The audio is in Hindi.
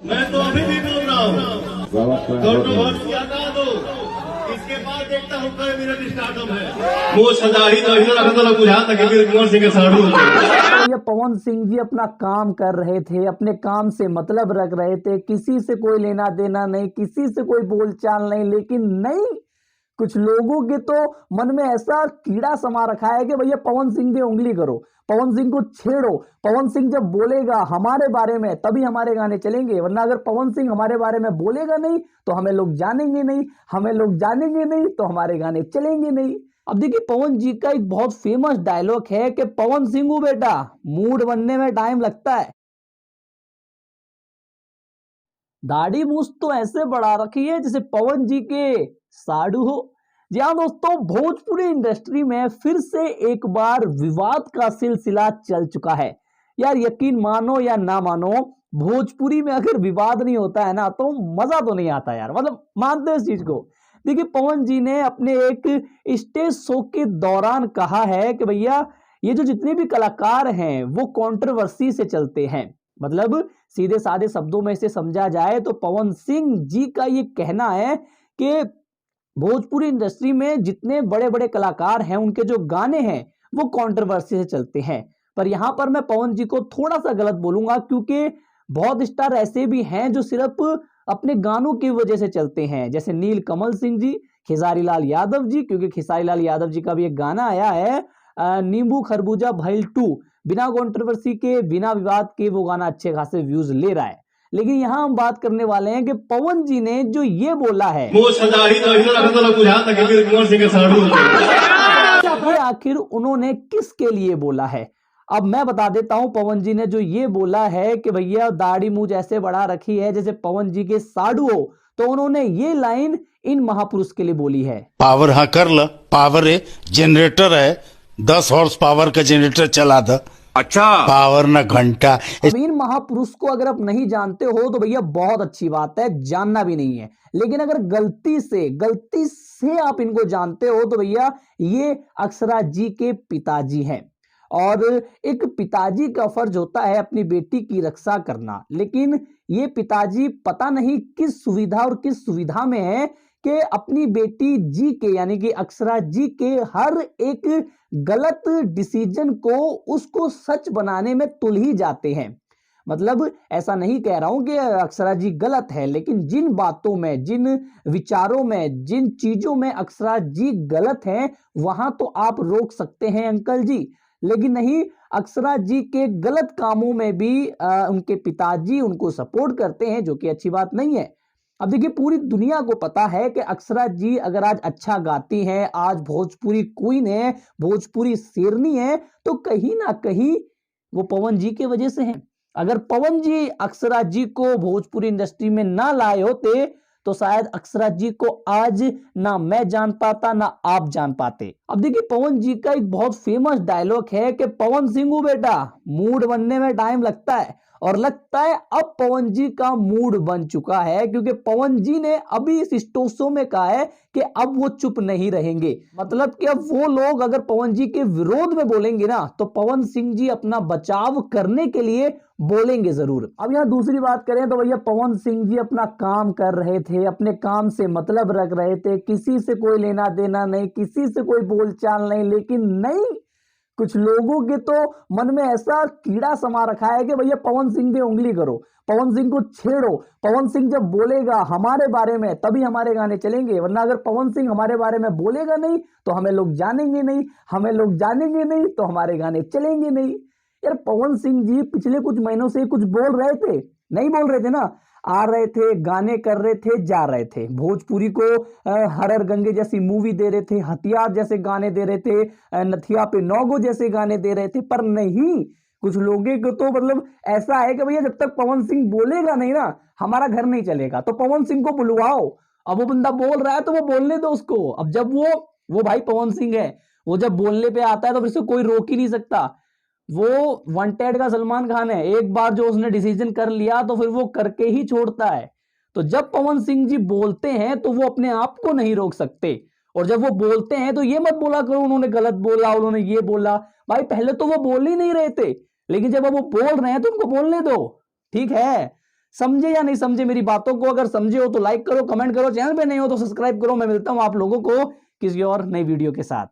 मैं तो अभी भी बोल रहा हूँ, कंट्रोवर्सी हटा दो, इसके बाद देखता हूँ कई मिनट स्टार्टअप है। वो सजाही तो इधर रखा तो बुझा था कि कुंवर सिंह के साड़ू ये पवन सिंह जी अपना काम कर रहे थे, अपने काम से मतलब रख रहे थे, किसी से कोई लेना देना नहीं, किसी से कोई बोलचाल नहीं। लेकिन नहीं, कुछ लोगों के तो मन में ऐसा कीड़ा समा रखा है कि भैया पवन सिंह पे उंगली करो, पवन सिंह को छेड़ो, पवन सिंह जब बोलेगा हमारे बारे में तभी हमारे गाने चलेंगे, वरना अगर पवन सिंह हमारे बारे में बोलेगा नहीं तो हमें लोग जानेंगे नहीं, हमें लोग जानेंगे नहीं तो हमारे गाने चलेंगे नहीं। अब देखिए, पवन जी का एक बहुत फेमस डायलॉग है कि पवन सिंह हूं बेटा, मूड बनने में टाइम लगता है। दाढ़ी मूछ तो ऐसे बढ़ा रखी है जैसे पवन जी के साडू हो। जी हाँ दोस्तों, भोजपुरी इंडस्ट्री में फिर से एक बार विवाद का सिलसिला चल चुका है। यार यकीन मानो या ना मानो, भोजपुरी में अगर विवाद नहीं होता है ना तो मजा तो नहीं आता यार, मतलब मानते हैं इस चीज को। देखिए, पवन जी ने अपने एक स्टेज शो के दौरान कहा है कि भैया ये जो जितने भी कलाकार हैं वो कंट्रोवर्सी से चलते हैं। मतलब सीधे साधे शब्दों में इसे समझा जाए तो पवन सिंह जी का ये कहना है कि भोजपुरी इंडस्ट्री में जितने बड़े बड़े कलाकार हैं उनके जो गाने हैं वो कंट्रोवर्सी से चलते हैं। पर यहां पर मैं पवन जी को थोड़ा सा गलत बोलूंगा, क्योंकि बहुत स्टार ऐसे भी हैं जो सिर्फ अपने गानों की वजह से चलते हैं, जैसे नील कमल सिंह जी, खेसारी लाल यादव जी, क्योंकि खेसारी लाल यादव जी का भी एक गाना आया है नींबू खरबूजा भइल 2, बिना कंट्रोवर्सी के बिना विवाद के वो गाना अच्छे खासे व्यूज ले रहा है। लेकिन यहां हम बात करने वाले हैं कि पवन जी ने जो ये बोला है वो सजाही तो इधर रखा तो बुझा था कि कुंवर सिंह के साड़ू ये आखिर उन्होंने किसके लिए बोला है। अब मैं बता देता हूं, पवन जी ने जो ये बोला है कि भैया दाढ़ी मूछ ऐसे बढ़ा रखी है जैसे पवन जी के साडू हो, तो उन्होंने ये लाइन इन महापुरुष के लिए बोली है। पावर हाँ कर ल, पावर है, जनरेटर है, 10 हॉर्स पावर का जनरेटर चला था। अच्छा, पावर ना घंटा। अब इन महापुरुष को अगर आप नहीं जानते हो तो भैया बहुत अच्छी बात है, जानना भी नहीं है। लेकिन अगर गलती से आप इनको जानते हो तो भैया ये अक्षरा जी के पिताजी हैं। और एक पिताजी का फर्ज होता है अपनी बेटी की रक्षा करना, लेकिन ये पिताजी पता नहीं किस सुविधा और किस सुविधा में है कि अपनी बेटी जी के यानी कि अक्षरा जी के हर एक गलत डिसीजन को उसको सच बनाने में तुल ही जाते हैं। मतलब ऐसा नहीं कह रहा हूं कि अक्षरा जी गलत है, लेकिन जिन बातों में, जिन विचारों में, जिन चीजों में अक्षरा जी गलत हैं वहां तो आप रोक सकते हैं अंकल जी, लेकिन नहीं, अक्षरा जी के गलत कामों में भी उनके पिताजी उनको सपोर्ट करते हैं, जो कि अच्छी बात नहीं है। अब देखिए, पूरी दुनिया को पता है कि अक्षरा जी अगर आज अच्छा गाती हैं, आज भोजपुरी क्वीन है, भोजपुरी शेरनी है, तो कहीं ना कहीं वो पवन जी के वजह से हैं। अगर पवन जी अक्षरा जी को भोजपुरी इंडस्ट्री में ना लाए होते तो शायद अक्षरा जी को आज ना मैं जान पाता ना आप जान पाते। अब देखिए, पवन जी का एक बहुत फेमस डायलॉग है कि पवन सिंह हूं बेटा, मूड बनने में टाइम लगता है। और लगता है अब पवन जी का मूड बन चुका है, क्योंकि पवन जी ने अभी इस स्टोसो में कहा है कि अब वो चुप नहीं रहेंगे। मतलब कि अब वो लोग अगर पवन जी के विरोध में बोलेंगे ना तो पवन सिंह जी अपना बचाव करने के लिए बोलेंगे जरूर। अब यहाँ दूसरी बात करें तो भैया पवन सिंह जी अपना काम कर रहे थे, अपने काम से मतलब रख रहे थे, किसी से कोई लेना देना नहीं, किसी से कोई बोलचाल नहीं। लेकिन नहीं, कुछ लोगों के तो मन में ऐसा कीड़ा समा रखा है कि भैया पवन सिंह पे उंगली करो, पवन सिंह को छेड़ो, पवन सिंह जब बोलेगा हमारे बारे में तभी हमारे गाने चलेंगे, वरना अगर पवन सिंह हमारे बारे में बोलेगा नहीं तो हमें लोग जानेंगे नहीं, हमें लोग जानेंगे नहीं तो हमारे गाने चलेंगे नहीं। यार पवन सिंह जी पिछले कुछ महीनों से कुछ बोल रहे थे, नहीं बोल रहे थे ना, आ रहे थे, गाने कर रहे थे, जा रहे थे, भोजपुरी को हरर गंगे जैसी मूवी दे रहे थे, हथियार जैसे गाने दे रहे थे, नथिया पे नौगो जैसे गाने दे रहे थे। पर नहीं, कुछ लोगों को तो मतलब ऐसा है कि भैया जब तक पवन सिंह बोलेगा नहीं ना हमारा घर नहीं चलेगा, तो पवन सिंह को बुलवाओ। अब वो बंदा बोल रहा है तो वो बोलने दो उसको। अब जब वो भाई पवन सिंह है, वो जब बोलने पे आता है तो फिर से कोई रोक ही नहीं सकता। वो वांटेड का सलमान खान है, एक बार जो उसने डिसीजन कर लिया तो फिर वो करके ही छोड़ता है। तो जब पवन सिंह जी बोलते हैं तो वो अपने आप को नहीं रोक सकते, और जब वो बोलते हैं तो ये मत बोला करो उन्होंने गलत बोला, उन्होंने ये बोला। भाई पहले तो वो बोल ही नहीं रहे थे, लेकिन जब वो बोल रहे हैं तो उनको बोलने दो, ठीक है। समझे या नहीं समझे मेरी बातों को? अगर समझे हो तो लाइक करो, कमेंट करो, चैनल पे नहीं हो तो सब्सक्राइब करो। मैं मिलता हूं आप लोगों को किसी और नई वीडियो के साथ।